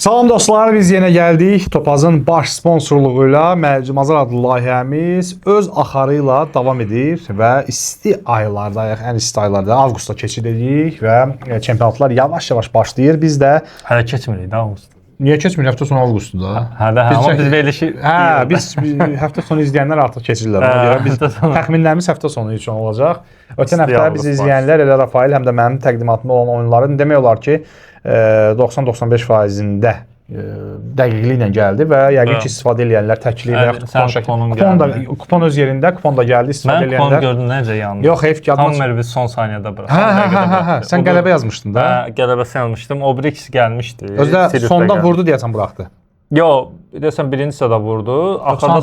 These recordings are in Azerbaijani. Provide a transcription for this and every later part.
Salam dostlar, biz yenə gəldik. Topazın baş sponsorluğuyla Məcmazar adlı layihəmiz öz axarı ilə davam edir və isti aylardayıq, ən isti aylarda avqustda keçid edirik və çempionatlar yavaş-yavaş başlayır. Biz də hələ keçmirik də avqust. Niyə keçmir? Həftə sonu avqustda. Amma biz verilişi biz həftə sonu izləyənlər artıq keçirlər. Ona görə biz təxminlərimiz həftə sonu üçün olacaq. Ötən həftə biz izləyənlər elə Rafael həm də mənim təqdimatımda olan oyunların demək olar ki 90-95%-ində dəqiqliklə gəldi və yəqin ki istifadə edənlər təkli və yaxud kupon öz yerində, kupon da gəldi istifadə edənlər. Mən kuponu gördüm, necə yandı. Yox, heyf gəldi. Tam Mervi son saniyədə buraxdı. Sən qələbə yazmışdın da. Qələbəsi yazmışdım. O bir ikisi gəlmişdi. Özdə sonda vurdu deyəsən buraxdı. Yox, deyəsən birinci hissədə vurdu. Axırda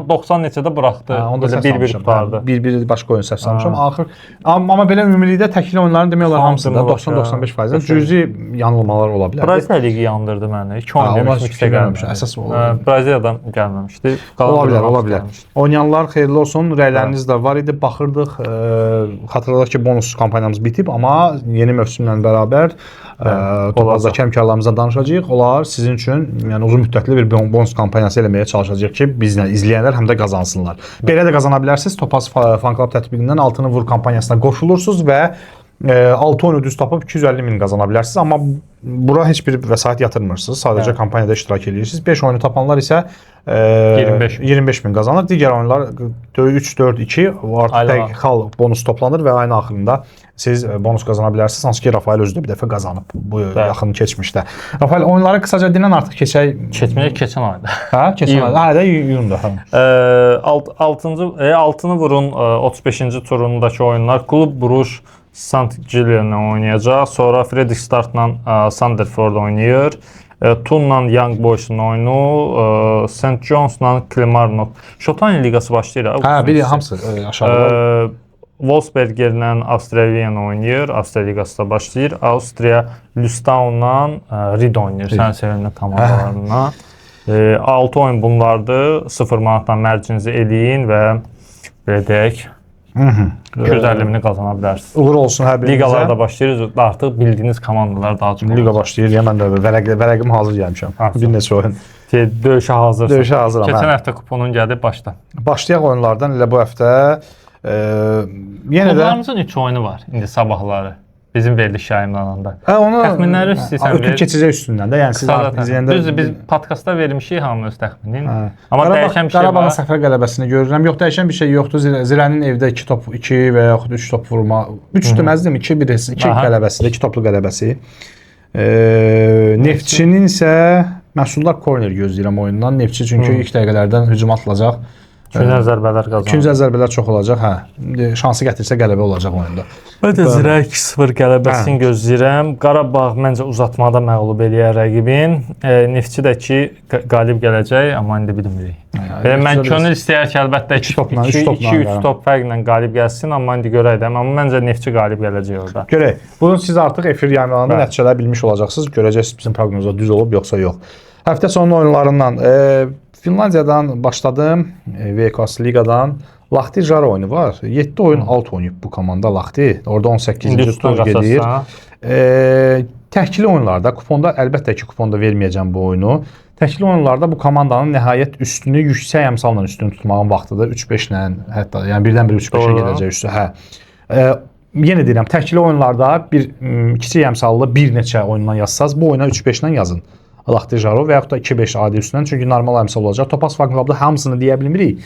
90 neçədə buraxdı. Onda 1-1 qutardı. 1-1 başqa oyun səslənmişəm. Axır amma belə ümumilikdə təkli oyunların demək olar hamısında 90-95%-dən cüzi yanılmalar ola bilər. Braziliya ligi yandırdı məni. 2 oyun demişmişsə gəlməmişdi. Əsas olar. Braziliyadan gəlməmişdi. Ola bilər. Oynayanlar xeyirli olsun. Rəyləriniz də var idi. Baxırdıq. Xatırladaq ki, bonus kampaniyamız bitib, amma yeni mövsümlə bərabər Topazdakı həmkarlarımızdan danışacağıq. Onlar sizin üçün yəni uzun müddətli bir bonus kampaniyası eləməyə çalışacaq ki, bizlə izləyənlər həm də qazansınlar. Belə də qazana bilərsiniz. Topaz Fan Club tətbiqindən Altını Vur kampaniyasına qoşulursunuz və 6 oyunu düz tapıb 250.000 qazana bilərsiniz. Amma bura heç bir vəsait yatırmırsınız. Sadəcə kampaniyada iştirak edirsiniz. 5 oyunu tapanlar isə 25.000 qazanır. Digər oyunlar 3-4-2 artıq xal bonus toplanır və ayın axırında siz bonus qazana bilərsiniz. Hansı ki, Rafael özü də bir dəfə qazanıb bu yaxın keçmişdə. Rafael, oyunları qısaca dinən artıq keçək. Keçən ayda. Hə, keçən ayda. Hə, iyunda. Altını Vurun 35-ci turundakı oyunlar Klub Bruges Saint-Gillois'la oynayacaq. Sonra Fredrikstadtla Sandefjord oynayır. Tunla Young Boys'un oyunu, St. John'la Kilmarnock. Şotaniya liqası başlayır. Hə, biri hamısı aşağıda. Wolfsbergerlə Avstriya Viyana oynayır. Avstriya liqası da başlayır. Avstriya Lustaunla Ried oynayır. Sən sevimli komandalarına. 6 oyun bunlardır. 0 manatdan mərcinizi eləyin və belə deyək 250.000 qazana bilərsiniz. Uğur olsun hər birinizə. Liqalarda başlayırız. Artıq bildiyiniz komandalar daha çox. Liqa başlayır. Mən də vərəqim hazır gəlmişəm. Bir neçə oyun. Döyüşə hazırsın. Döyüşə hazıram. Keçən həftə kuponun gəldi, başla. Başlayaq oyunlardan elə bu həftə. Yenə də Klublarımızın 3 oyunu var indi sabahları. Bizim veriliş yayımlananda. Onu təxminləri istəyirsən ötüb keçəcək üstündən də. Yəni siz artıq izləyəndə düzdür, biz podkastda vermişik hamı öz təxminini. Amma dəyişən bir şey var. Qarabağın səfər qələbəsini görürəm. Yox, dəyişən bir şey yoxdur. Zirənin evdə 2 top 2 və yaxud 3 top vurma. 3 deməzdim, 2 qələbəsidir, 2 toplu qələbəsi. Neftçinin isə məhsuldar korner gözləyirəm oyundan. Neftçi çünki ilk dəqiqələrdən hücuma atılacaq. Küncə zərbələr qazanır. Küncə zərbələr çox olacaq, hə. Şansı gətirsə qələbə olacaq oyunda. Mən də Zirə 2-0 qələbəsini gözləyirəm. Qarabağ məncə uzatmada məğlub eləyər rəqibin. Neftçi də ki qalib gələcək, amma indi bilmirik. Mən könül istəyər ki, əlbəttə 2-3 top fərqlə qalib gəlsin, amma indi görək də. Amma məncə Neftçi qalib gələcək orada. Görək. Bunu siz artıq efir yayımlarında nəticələr bilmiş olacaqsınız. Görəcəksiniz bizim proqnozda düz olub yoxsa yox. Həftə sonu oyunlarından Finlandiyadan başladım, VKS liqadan. Lahti Jara oyunu var. 7 oyun alt oynayıb bu komanda Lahti. Orada 18-ci tur gedir. Təkli oyunlarda, kuponda əlbəttə ki, kuponda verməyəcəm bu oyunu. Təkli oyunlarda bu komandanın nəhayət üstünü yüksək əmsalla üstün tutmağın vaxtıdır. 3-5-lə, hətta yəni birdən-bir 3-5-ə gedəcək üstü. Hə. Yenə deyirəm, təkli oyunlarda bir kiçik əmsallı bir neçə oyundan yazsaz, bu oyuna 3-5-lə yazın. Lahti Jaro və yaxud da 2-5 adi üstündən, çünki normal əmsal olacaq. Topaz Fan Club'da hamısını deyə bilmirik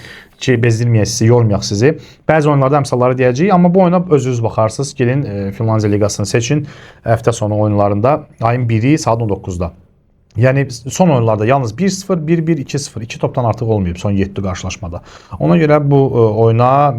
ki, bezdirməyək sizi, yormayaq sizi. Bəzi oyunlarda əmsalları deyəcəyik, amma bu oyuna özünüz baxarsınız. Gelin Finlandiya liqasını seçin. Həftə sonu oyunlarında ayın 1-i saat 19-da. Yəni son oyunlarda yalnız 1-0, 1-1, 2-0, 2 topdan artıq olmayıb son 7 qarşılaşmada. Ona görə bu oyuna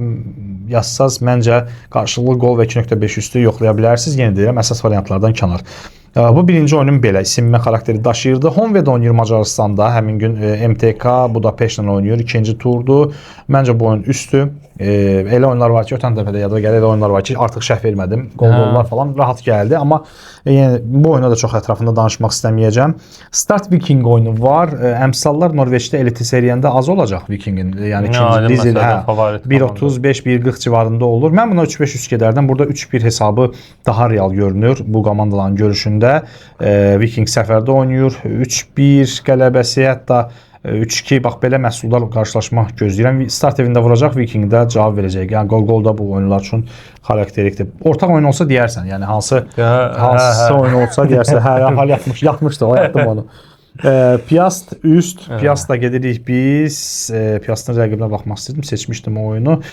yazsaz məncə qarşılıqlı gol və 2.5 üstü yoxlaya bilərsiniz. Yenə deyirəm, əsas variantlardan kənar. Bu birinci oyunun belə isinmə xarakteri daşıyırdı. Honved oynayır Macaristanda. Həmin gün MTK Budapeştlə oynayır. İkinci turdur. Məncə bu oyun üstü. Elə oyunlar var ki, ötən dəfə də yada gəlir, elə oyunlar var ki, artıq şərh vermədim. Qol-qollar falan rahat gəldi, amma yəni bu oyuna da çox ətrafında danışmaq istəməyəcəm. Start Viking oyunu var. Əmsallar Norveçdə elite seriyəndə az olacaq Vikingin. Yəni ikinci Lizil 1.35, 1.40 civarında olur. Mən buna 3-5 üst gedərdim. Burada 3-1 hesabı daha real görünür bu komandaların görüşündə. Viking səfərdə oynayır. 3-1 qələbəsi, hətta 3-2 bax belə məhsuldar qarşılaşma gözləyirəm. Start evində vuracaq, Viking də cavab verəcək. Yəni gol da bu oyunlar üçün xarakterikdir. Ortaq oyun olsa deyərsən, yəni hansı oyun olsa deyərsən, hal yatmışdı, o yatdım onu. Piast üst, Piastla gedirik biz. Piastın rəqibinə baxmaq istədim, seçmişdim o oyunu.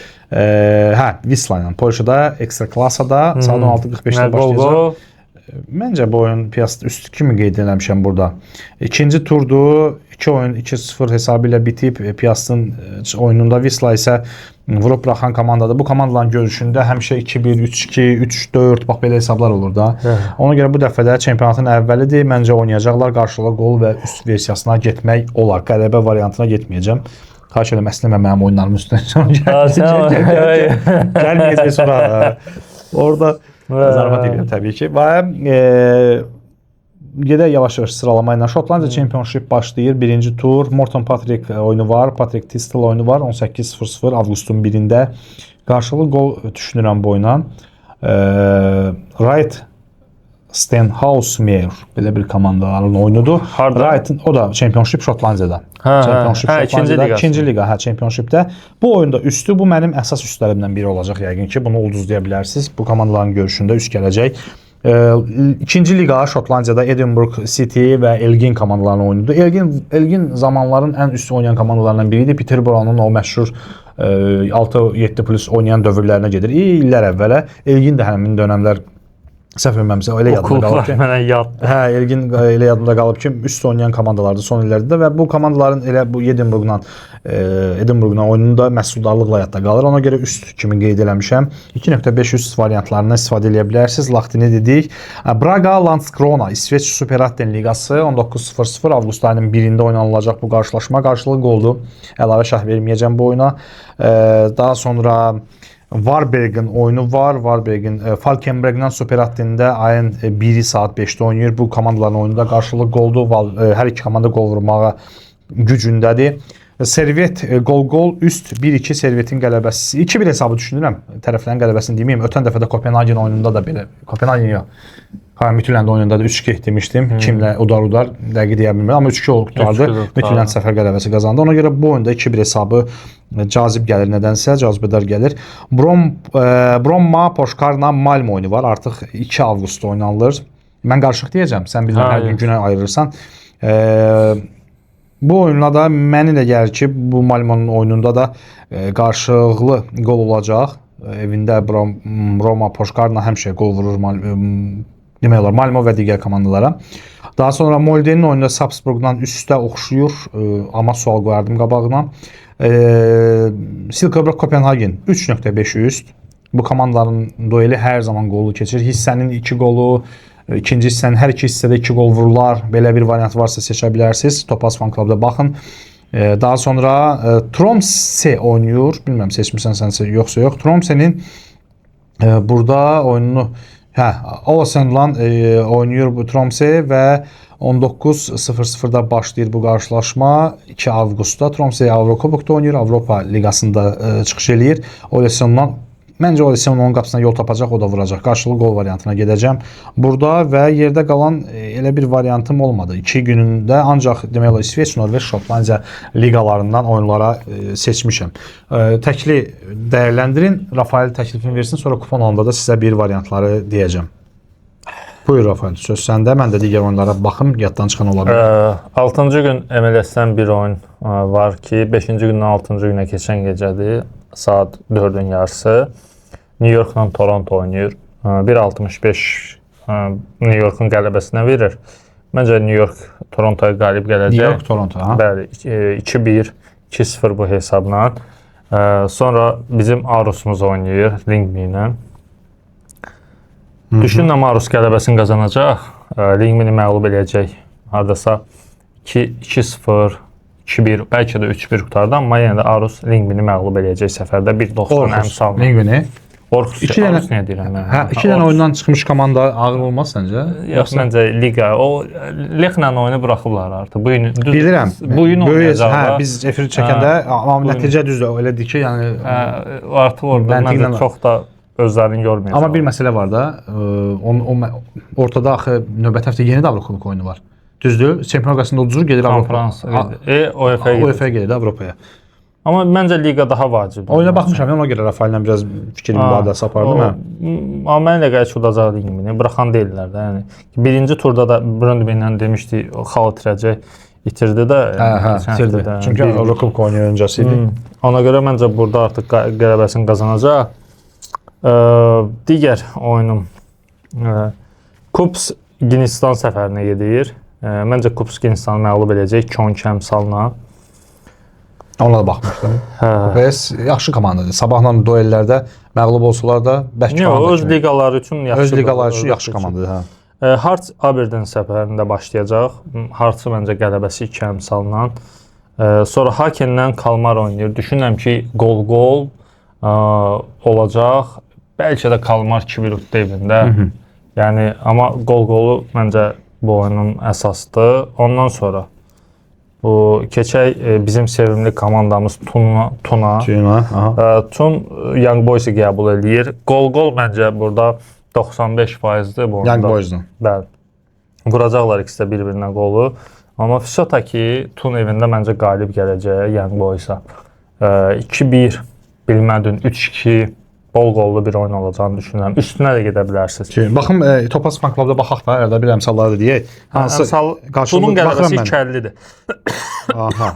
Wisla ilə Polşada ekstra klassada saat 16:45-də başlayacaq. Məncə bu oyun Piast üst kimi qeyd eləmişəm burada. İkinci turdu 2 oyun 2-0 hesabı ilə bitib. Piastın oyununda Wisla isə vurub buraxan komandadır. Bu komandaların görüşündə həmişə 2-1, 3-2, 3-4 bax belə hesablar olur da. Ona görə bu dəfə də çempionatın əvvəlidir. Məncə oynayacaqlar, qarşılıqlı gol və üst versiyasına getmək olar. Qələbə variantına getməyəcəm. Xahiş edirəm, əslinə mənim oyunlarımın üstünə gəlməyəcək sonra. Orada zarafat edirəm təbii ki. Və gedək yavaş-yavaş sıralama ilə. Şotlandiya Championship başlayır. Birinci tur. Morton Patrick oyunu var. Patrick Tistel oyunu var. 18:00 avqustun 1-də. Qarşılıqlı gol düşünürəm bu oyuna. Wright Stenhousemer belə bir komandaların oyunudur. Wright'ın o da Championship Şotlandiyada. Championship Şotlandiyada, ikinci liqa, Championshipdə. Bu oyunda üstü bu mənim əsas üstlərimdən biri olacaq yəqin ki. Bunu ulduzlaya bilərsiniz. Bu komandaların görüşündə üst gələcək. İkinci liqa Şotlandiyada Edinburgh City və Elgin komandalarının oyunudur. Elgin zamanların ən üst oynayan komandalarından biridir. Peterborough'un o məşhur 6-7+ oynayan dövrlərinə gedir. İllər əvvələ. Elgin də həmin dövrlər səhv etmirəmsə elə yadımda qalıb ki. Mənə yaddır. Elgin elə yadımda qalıb ki, üst oynayan komandalardır son illərdə və bu komandaların elə bu Edinburghla oyununda məhsuldarlıqla yadda qalır. Ona görə üst kimi qeyd eləmişəm. 2.5 üst variantlarından istifadə edə bilərsiniz. Laxtini dedik. Braga Landskrona İsveç Superettan Liqası 19:00 avqust ayının 1-də oynanılacaq bu qarşılaşma. Qarşılıqlı qoldur. Əlavə şərh verməyəcəm bu oyuna. Daha sonra Varberg'in oyunu var. Varberg'in Falkenberg'dən Superettan'da ayın 1-i saat 5-də oynayır. Bu komandaların oyununda qarşılıqlı qoldur. Hər iki komanda qol vurmağa gücündədir. Servet gol üst 1-2 Servetin qələbəsi. 2-1 hesabı düşünürəm. Tərəflərin qələbəsini deməyim. Ötən dəfə də Kopenhagen oyununda da belə. Kopenhagen yox. Mütlənd oyununda da 3-2 demişdim. Kimlə udar dəqiq deyə bilmirəm, amma 3-2 olduqlardı. Mütlənd səfər qələbəsi qazandı. Ona görə bu oyunda 2-1 hesabı cazib gəlir, nədənsə cazibədar gəlir. Bromma Poşkarna Malmö oyunu var. Artıq 2 avqustda oynanılır. Mən qarışıq deyəcəm. Sən bilirəm hər gün günə ayırırsan. Bu oyunla da mənə elə gəlir ki, bu Malmö'nün oyununda da qarşılıqlı gol olacaq. Evində Roma Poşkarna həmişə gol vurur demək olar Malmö və digər komandalara. Daha sonra Molde'nin oyununda Salzburg'dan üstə oxşuyur, amma sual qoyardım qabağına. Silkeborg Kopenhagen 3.5 üst. Bu komandaların dueli hər zaman qollu keçir. Hissənin 2 qolu, ikinci hissənin hər iki hissədə 2 qol vurular. Belə bir variant varsa seçə bilərsiniz. Topaz Fan Club'da baxın. Daha sonra Tromsø oynayır. Bilmirəm seçmirsən sənsə yoxsa yox. Tromsø'nin burada oyununu Åsenland oynayır bu Tromsø və 19:00-da başlayır bu qarşılaşma. 2 avqustda Tromsø Avrokubokda oynayır, Avropa Liqasında çıxış eləyir. Åsenland məncə Åsenland onun qapısına yol tapacaq, o da vuracaq. Qarşılıqlı gol variantına gedəcəm. Burada və yerdə qalan elə bir variantım olmadı. 2 günündə ancaq demək olar İsveç, Norveç, Şotlandiya liqalarından oyunlara seçmişəm. Təkli dəyərləndirin, Rafael təklifini versin, sonra kupon alanda da sizə bir variantları deyəcəm. Buyur Rafael, söz səndə. Mən də digər oyunlara baxım, yaddan çıxan ola bilər. 6-cı gün MLS-dən bir oyun var ki, 5-ci gündən 6-cı günə keçən gecədir. Saat 4-ün yarısı. New York'la Toronto oynayır. 1.65 New York'un qələbəsinə verir. Məncə New York Torontoya qalib gələcək. New York Toronto, ha? Bəli, 2-1, 2-0 bu hesabla. Sonra bizim Arus'umuz oynayır Lingmi ilə. Düşünürəm Arus qələbəsini qazanacaq. Lingmini məğlub eləyəcək. Hardasa 2-0, 2-1, bəlkə də 3-1 qurtardı, amma yenə də Aarhus Lingvini məğlub eləyəcək səfərdə 1.90 əmsalına. Lingvini. Orxus Aarhus nə deyirəm mən? Hə, 2 dənə oyundan çıxmış komanda ağır olmaz səncə? Yox, məncə liqa o Lexlə oyunu buraxıblar artıq. Bu gün bilirəm. Bu gün oynayacaqlar. Hə, biz efir çəkəndə amma nəticə düzdür, elədir ki, yəni artıq orada məncə çox da özlərini görməyəcək. Amma bir məsələ var da, ortada axı növbəti həftə yeni də Avrokubok oyunu var. Düzdür? Çempionlar Liqasında uduzur, gedir Avropaya. UEFA-ya gedir Avropaya. Amma məncə liqa daha vacibdir. Oyuna baxmışam, ona görə Rafaellə biraz fikir mübadiləsi apardım mən. Amma mən elə gəlir ki, udacaq Lingvini. Buraxan deyirlər də, yəni. Birinci turda da Brøndby'lə demişdi, xal itirəcək, itirdi də. Hə, itirdi. Çünki Avrokubok oyunu öncəsi idi. Ona görə məncə burada artıq qələbəsini qazanacaq. Digər oyunum Kups Ginistan səfərinə gedir. Məncə Kups Ginistanı məğlub edəcək 2-12 əmsalla. Ona da baxmışdım. PS yaxşı komandadır. Sabahla duellərdə məğlub olsalar da bəlkə komanda. Öz liqaları üçün yaxşı. Öz liqaları üçün yaxşı komandadır, hə. Hearts Aberdeen səfərində başlayacaq. Hearts məncə qələbəsi 2 əmsalla. Sonra Hakenlə Kalmar oynayır. Düşünürəm ki, gol olacaq. Bəlkə də Kalmar 2-1 utdu evində. Yəni amma gol məncə bu oyunun əsasıdır. Ondan sonra bu keçək bizim sevimli komandamız Tuna. Tun Young Boys-i qəbul eləyir. Gol məncə burada 95%-dir bu oyunda. Young Boys-dan. Bəli. Vuracaqlar ikisi də bir-birinə qolu. Amma Fisota ki, Tun evində məncə qalib gələcək Young Boys-a. 2-1 bilmədin, 3-2 bol qollu bir oyun olacağını düşünürəm. Üstünə də gedə bilərsiniz. Baxım, Topaz Fan Clubda baxaq da, arada bir əmsalları da deyək. Bunun qələbəsi 2-50-dir. Aha,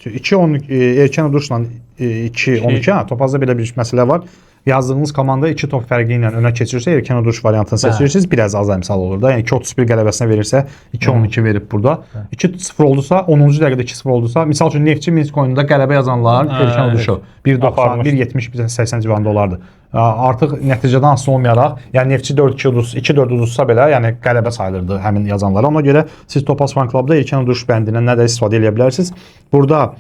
2-10 Erkən Uduşla 2-12. Topazda belə bir məsələ var. Yazdığınız komanda 2 top fərqi ilə önə keçirirsə, Erkən Uduş variantını seçirsiniz, biraz az əmsal olur da. Yəni 2-31 qələbəsinə verirsə, 2-12 verib burada. 2-0 oldusa, 10-cu dəqiqədə 2-0 oldusa, misal üçün Neftçi Minsk oyununda qələbə yazanlar Erkən Uduşu 1.90, 1.70, 1.80 civarında olardı. Artıq nəticədən asılı olmayaraq, yəni Neftçi 2-4 uduzsa belə, yəni qələbə sayılırdı həmin yazanlara. Ona görə siz Topaz Fan Clubda Erkən Uduş bəndindən nə də istifadə edə bilərsiniz. Burada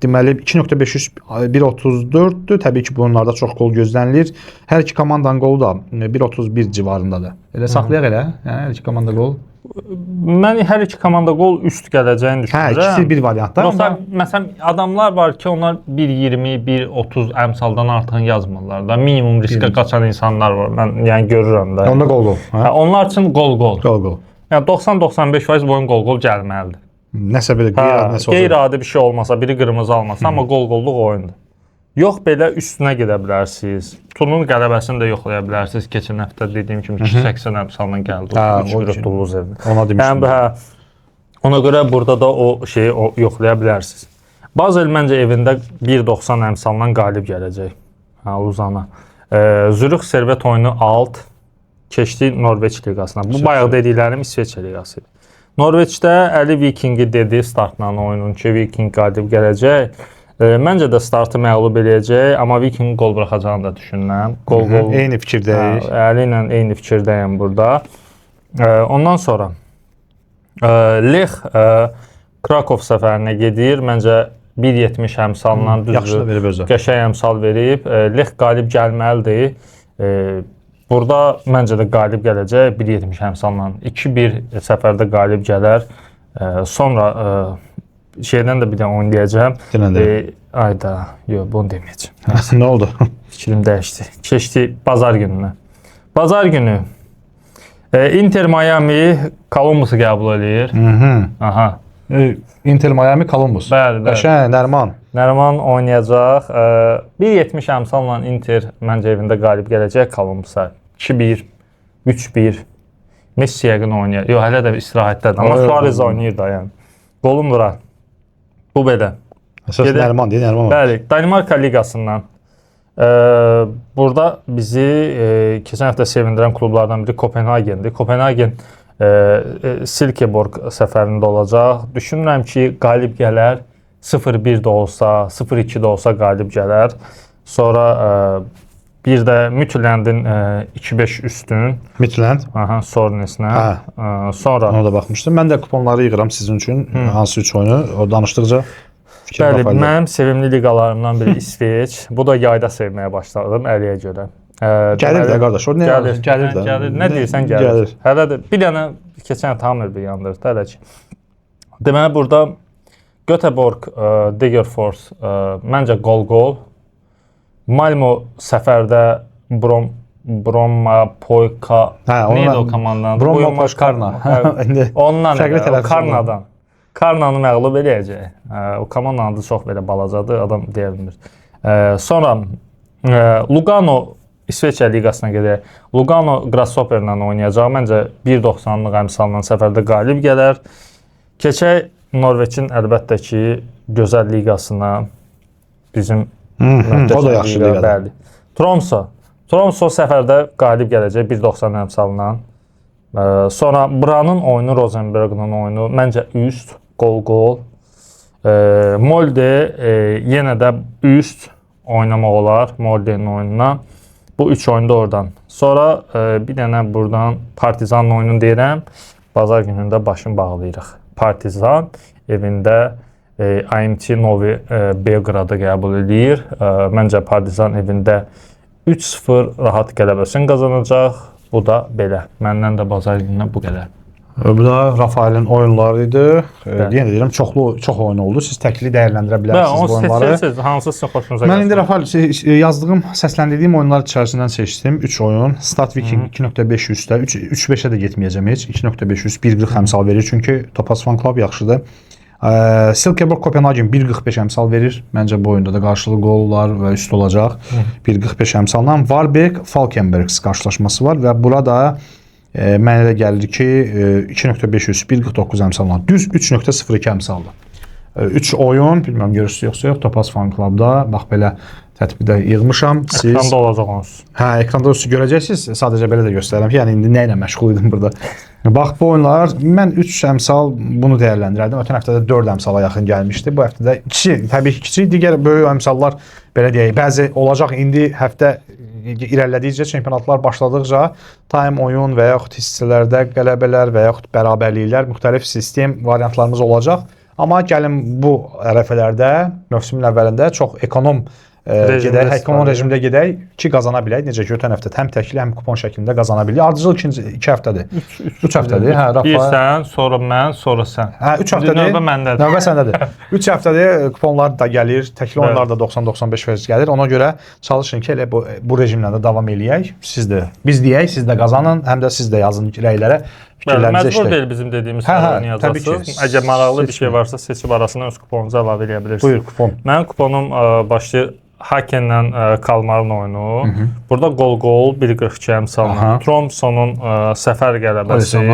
deməli 2.500 1.34-dür. Təbii ki, bunlarda çox gol gözlənilir. Hər iki komandanın qolu da 1.31 civarındadır. Elə saxlayaq elə, yəni hər iki komanda qol. Mən hər iki komanda qol üst gələcəyini düşünürəm. Hə, ikisi bir variantda. Yoxsa məsələn adamlar var ki, onlar 1.20, 1.30 əmsaldan artıq yazmırlar da. Minimum riskə qaçan insanlar var. Mən yəni görürəm də. Onda qol. Hə, onlar üçün qol. Qol. Yəni 90-95% boyun qol gəlməlidir. Nəsə belə qeyri-adi bir şey olmasa, biri qırmızı almasa, amma qol-qolluq oyundur. Yox, belə üstünə gedə bilərsiniz. Turun qələbəsini də yoxlaya bilərsiniz. Keçən həftə dediyim kimi 280 əmsaldan gəldi. 3-1 Toulouse evində. Ona demişdim. Ona görə burada da o şeyi yoxlaya bilərsiniz. Basel məncə evində 1.90 əmsaldan qalib gələcək. Luzana. Zürix Servet oyunu alt keçdi Norveç liqasına. Bu bayaq dediklərim İsveç liqası idi. Norveçdə Əli Vikingi dedi startla oyunun ki, Viking qalib gələcək. Məncə də startı məğlub eləyəcək, amma Viking qol buraxacağını da düşünürəm. Eyni fikirdəyik. Əli ilə eyni fikirdəyəm burada. Ondan sonra Lech Krakow səfərinə gedir. Məncə 1.70 əmsalla düzdür. Qəşəng əmsal verib. Lech qalib gəlməlidir. Burada məncə də qalib gələcək 1.70 əmsalla. 2-1 səfərdə qalib gələr. Sonra şeydən də bir də oynayacağım. Ayda, yox, bunu deməyəcəm. Nə oldu? Fikrim dəyişdi. Keçdi bazar gününə. Bazar günü Inter Miami Kolumbusu qəbul eləyir. Aha. Inter Miami Columbus. Bəli. Nəriman oynayacaq. 1.70 əmsalla Inter məncə evində qalib gələcək Kolumbusa. 2-1, 3-1. Messi yəqin oynayır. Yox, hələ də istirahətdədir. Amma Suarez oynayır da yəni. Qolun vurar. Bu belə. Əsas Nəriman deyil, Nəriman. Bəli, Danimarka liqasından. Burada bizi keçən həftə sevindirən klublardan biri Kopenhagendir. Kopenhagen Silkeborg səfərində olacaq. Düşünürəm ki, qalib gələr. 0-1 də olsa, 0-2 də olsa qalib gələr. Sonra Bir də Midlandin 2-5 üstün. Midland. Aha, Sornesinə. Sonra Ona da baxmışdım. Mən də kuponları yığıram sizin üçün. Hansı 3 oyunu o danışdıqca fikir bəli, bafalı. mənim sevimli liqalarımdan biri İsveç. Bu da yayda sevməyə başladım əliyə görə. Gəlir də qardaş. O nə gəlir də. Gəlir. Nə deyirsən gəlir. Hələ də bir dənə keçən tamir bir yandırdı hələ ki. Deməli burada Göteborg Degerfors məncə gol. Malmo səfərdə Bromma Poyka neydi o komandanın? Bromma Poykarna. Ondan fərqli tələffüz Karnadan. Karnanı məğlub eləyəcək. O komandanın adı çox belə balacadır, adam deyə bilmir. Sonra Lugano İsveçrə liqasına gedək. Lugano Grasshopperlə oynayacaq. Məncə 1.90-lıq əmsalla səfərdə qalib gələr. Keçək Norveçin əlbəttə ki gözəl liqasına. Bizim o da yaxşı liqadır. Bəli. Tromso səfərdə qalib gələcək 1.90 əmsalla. Sonra Branın oyunu, Rosenberg'ın oyunu məncə üst, gol. Molde yenə də üst oynamaq olar Molde'nin oyununa. Bu 3 oyunda oradan. Sonra bir dənə buradan Partizanın oyununu deyirəm. Bazar günündə başını bağlayırıq. Partizan evində AMT Novi Belgradı qəbul edir. Məncə Partizan evində 3-0 rahat qələbəsini qazanacaq. Bu da belə. Məndən də bazar günündən bu qədər. Bu da Rafaelin oyunları idi. Yenə deyirəm, çox oyun oldu. Siz təkli dəyərləndirə bilərsiniz bu oyunları. Hansı sizin xoşunuza gəlir? Mən indi Rafael yazdığım, səsləndirdiyim oyunlar içərisindən seçdim. 3 oyun. Start Viking 2.500-də 3.5-ə də getməyəcəm heç. 2.500 1.40 əmsal verir. Çünki Topaz Fan Club yaxşıdır. Silkeborg Kopenhagen 1.45 əmsal verir. Məncə bu oyunda da qarşılıqlı qollar və üst olacaq. 1.45 əmsalla Varberg Falkenberg qarşılaşması var və burada mənə elə gəlir ki 2.500 1.49 əmsalla düz 3.02 əmsalla. 3 oyun, bilmirəm görürsünüz yoxsa yox, Topaz Fan Club'da bax belə tətbiqdə yığmışam. Ekranda olacaq onsuz. Ekranda onsuz görəcəksiniz. Sadəcə belə də göstərirəm ki, yəni indi nə ilə məşğul idim burada. Bax bu oyunlar, mən 3 əmsal bunu dəyərləndirərdim. Ötən həftədə 4 əmsala yaxın gəlmişdi. Bu həftədə 2, təbii ki, kiçik, digər böyük əmsallar belə deyək, bəzi olacaq. İndi həftə irəlilədikcə, çempionatlar başladıqca time oyun və yaxud hissələrdə qələbələr və yaxud bərabərliklər, müxtəlif sistem variantlarımız olacaq. Amma gəlin bu ərəfələrdə, mövsümün əvvəlində çox ekonom gedək, ekonom rejimdə gedək ki, qazana bilək. Necə ki, ötən həftə həm təkli, həm kupon şəklində qazana bilək. Ardıcıl 2 həftədir. 3 həftədir. Bir sən, sonra mən, sonra sən. 3 həftədir. Növbə məndədir. Növbə səndədir. 3 həftədir kuponlar da gəlir, təkli oyunlar da 90-95% gəlir. Ona görə çalışın ki, elə bu rejimlə də davam eləyək. Siz də, biz deyək, siz də qazanın, həm də siz də yazın rəylərə. Məcbur deyil bizim dediyimiz oynayacaqsınız. Əgər maraqlı bir şey varsa seçib arasından öz kuponunuzu əlavə edə bilirsiniz. Buyur, kupon. Mənim kuponum başlayır Hakenlə Kalmarın oyunu. Burada gol 1.42 əmsalla. Tromsonun səfər qələbəsi.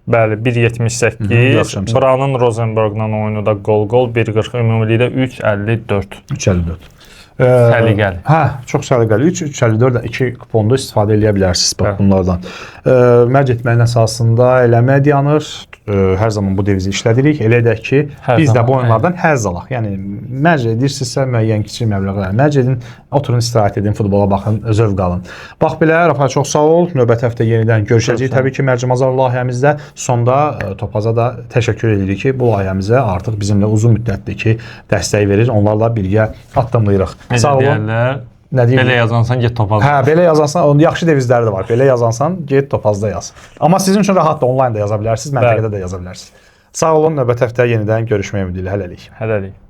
Bəli, 1.78. Branın Rosenberg'la oyunu da gol 1.40. Ümumilikdə 3.54. 3.54. Səliqəli. Çox səliqəli. 3.54 2 kuponda istifadə edə bilərsiniz bax bunlardan. Mərc etməyin əsasında eləmək dayanır. Hər zaman bu devizi işlədirik. Elə edək ki, biz də bu oyunlardan həzz alaq. Yəni mərc edirsinizsə müəyyən kiçik məbləğlər mərc edin, oturun istirahət edin, futbola baxın, zövq alın. Bax belə, Rafael çox sağ ol. Növbəti həftə yenidən görüşəcəyik. Təbii ki, Mərcimazar layihəmizdə sonda Topaza da təşəkkür edirik ki, bu layihəmizə artıq bizimlə uzun müddətdir ki, dəstək verir. Onlarla birgə addımlayırıq. Sağ olun. Belə yazansan get Topazda. Belə yazansan, onun yaxşı devizləri də var. Belə yazansan get Topazda yaz. Amma sizin üçün rahatdır, onlayn da yaza bilərsiniz, məntəqədə də yaza bilərsiniz. Sağ olun, növbəti həftə yenidən görüşmək ümidi ilə. Hələlik.